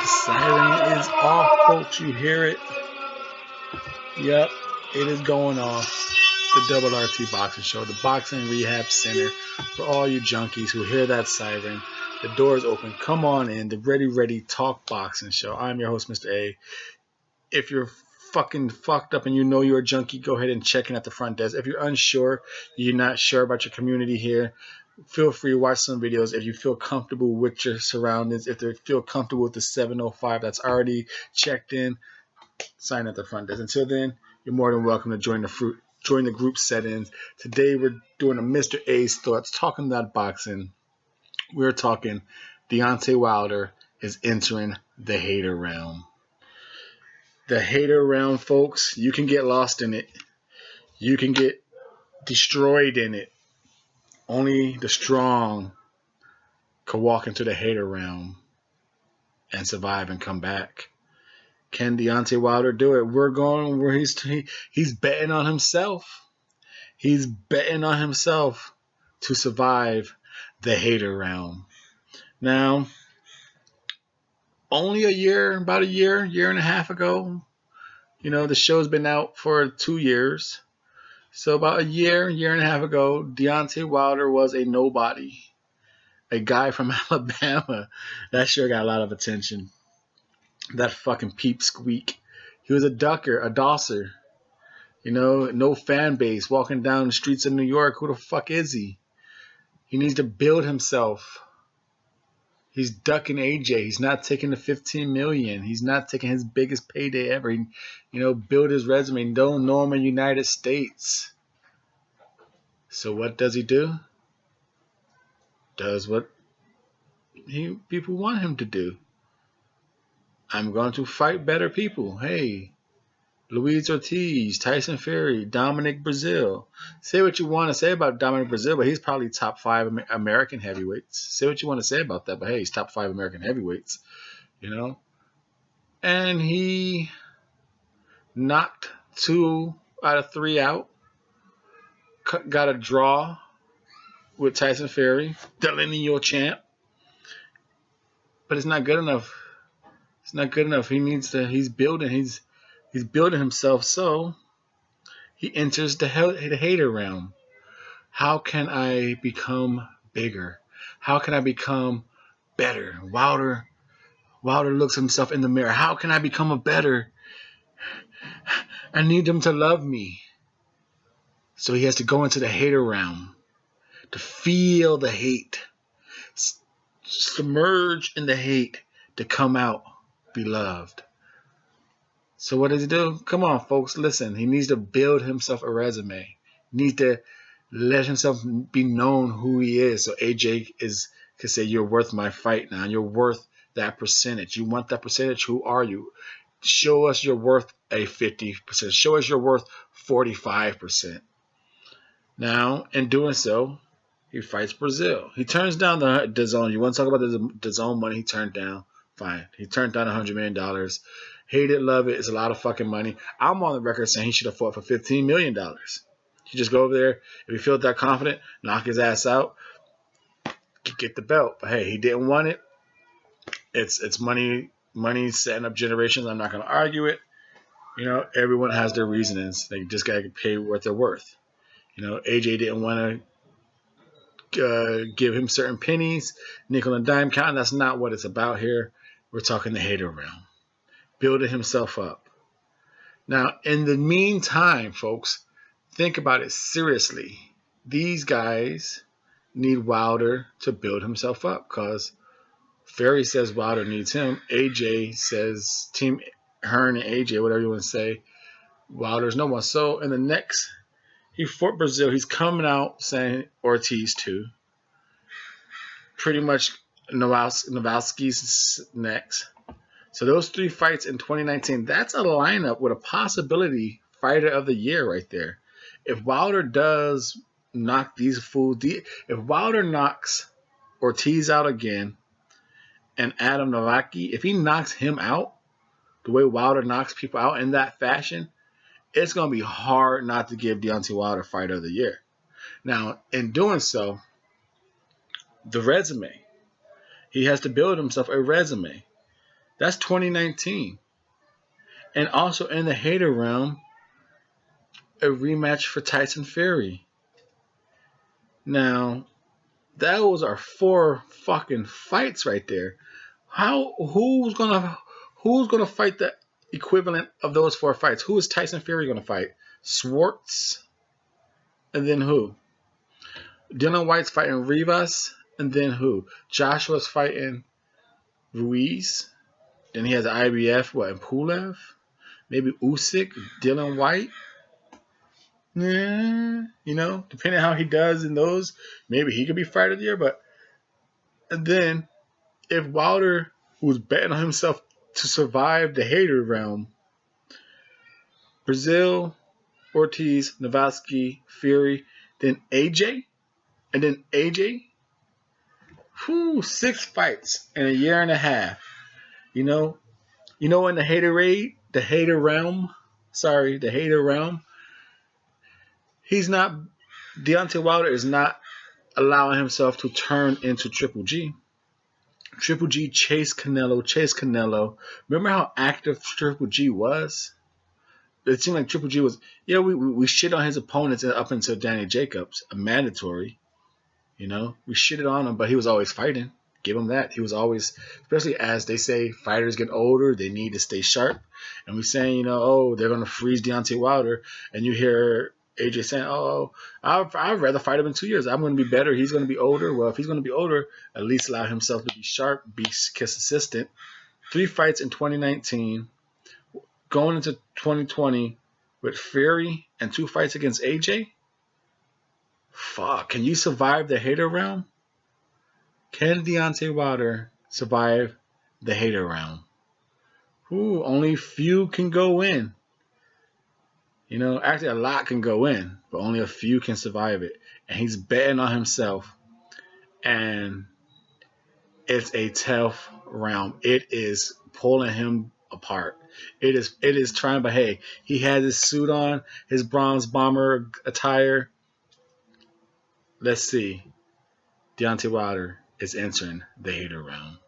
Siren is off, folks. You hear it? Yep, it is going off. The Double RT Boxing Show, the Boxing Rehab Center for all you junkies who hear that siren. The door is open. Come on in. The Ready Talk Boxing Show. I'm your host, Mr.A. If you're fucking fucked up and you know you're a junkie, go ahead and check in at the front desk. If you're unsure, you're not sure about your community here, feel free to watch some videos. If you feel comfortable with your surroundings, if you feel comfortable with the 705 that's already checked in, sign at the front desk. Until then, you're more than welcome to join the group settings. Today we're doing a Mr. A's thoughts, talking about boxing. We're talking Deontay Wilder is entering the hater realm. The hater realm, folks, you can get lost in it. You can get destroyed in it. Only the strong can walk into the hater realm and survive and come back. Can Deontay Wilder do it? We're going where he's betting on himself. He's betting on himself to survive the hater realm. Now, only about a year and a half ago, the show's been out for 2 years. So about a year and a half ago, Deontay Wilder was a nobody. A guy from Alabama. That sure got a lot of attention. That fucking peep squeak. He was a ducker, a dosser. No fan base, walking down the streets of New York. Who the fuck is he? He needs to build himself. He's ducking AJ. He's not taking the $15 million. He's not taking his biggest payday ever. Build his resume. Don't know him in the United States. So what does he do? Does what people want him to do. I'm going to fight better people. Hey, Luis Ortiz, Tyson Fury, Dominic Brazil. Say what you want to say about Dominic Brazil, but he's probably top 5 American heavyweights. Say what you want to say about that, but hey, he's top 5 American heavyweights. And he knocked 2 out of 3 out. Got a draw with Tyson Fury, the lineal champ. But it's not good enough. It's not good enough. He's building himself, so he enters the hater realm. How can I become bigger? How can I become better? Wilder looks himself in the mirror. How can I become a better? I need them to love me. So he has to go into the hater realm to feel the hate, submerge in the hate, to come out beloved. So what does he do? Come on, folks, listen. He needs to build himself a resume. He needs to let himself be known who he is. So AJ can say, you're worth my fight now. You're worth that percentage. You want that percentage? Who are you? Show us you're worth a 50%. Show us you're worth 45%. Now, in doing so, he fights Brazil. He turns down the zone. You want to talk about the zone money he turned down? Fine. He turned down $100 million. Hate it, love it. It's a lot of fucking money. I'm on the record saying he should have fought for $15 million. You just go over there. If you feel that confident, knock his ass out, get the belt. But hey, he didn't want it. It's money setting up generations. I'm not going to argue it. Everyone has their reasonings. They just got to pay what they're worth. AJ didn't want to give him certain pennies, nickel and dime count. That's not what it's about here. We're talking the hater realm. Building himself up. Now, in the meantime, folks, think about it seriously. These guys need Wilder to build himself up because Fury says Wilder needs him. AJ says, Team Hearn and AJ, whatever you want to say, Wilder's no one. So in the next, he fought Brazil. He's coming out saying Ortiz too. Pretty much Novalsky's next. So those 3 fights in 2019, that's a lineup with a possibility fighter of the year right there. If Wilder does knock these fools, if Wilder knocks Ortiz out again and Adam Novalsky, if he knocks him out the way Wilder knocks people out in that fashion, it's going to be hard not to give Deontay Wilder fighter of the year. Now, in doing so, the resume. He has to build himself a resume. That's 2019. And also in the hater realm, a rematch for Tyson Fury. Now, those are 4 fucking fights right there. Who's gonna fight the equivalent of those 4 fights? Who is Tyson Fury gonna fight? Swartz, and then who? Dylan White's fighting Rivas, and then who? Joshua's fighting Ruiz. Then he has the IBF, and Pulev? Maybe Usyk, Dylan White? Depending on how he does in those, maybe he could be fighter of the year. But and then if Wilder, who's betting on himself to survive the hater realm, Brazil, Ortiz, Novalsky, Fury, then AJ, and then AJ, 6 fights in a year and a half. In the hater realm, Deontay Wilder is not allowing himself to turn into Triple G. Triple G chased Canelo. Remember how active Triple G was? It seemed like Triple G was, we shit on his opponents up until Danny Jacobs, a mandatory. We shitted on him, but he was always fighting. Give him that. He was always, especially as they say, fighters get older, they need to stay sharp. And we're saying, they're going to freeze Deontay Wilder. And you hear AJ saying, I'd rather fight him in 2 years. I'm going to be better. He's going to be older. Well, if he's going to be older, at least allow himself to be sharp, be consistent. 3 fights in 2019. Going into 2020 with Fury and 2 fights against AJ. Fuck, can you survive the hater realm? Can Deontay Wilder survive the hater realm? Only few can go in. Actually a lot can go in, but only a few can survive it. And he's betting on himself. And it's a tough realm. It is pulling him apart. It is trying, but hey, he has his suit on, his bronze bomber attire. Let's see. Deontay Wilder is entering the hater realm.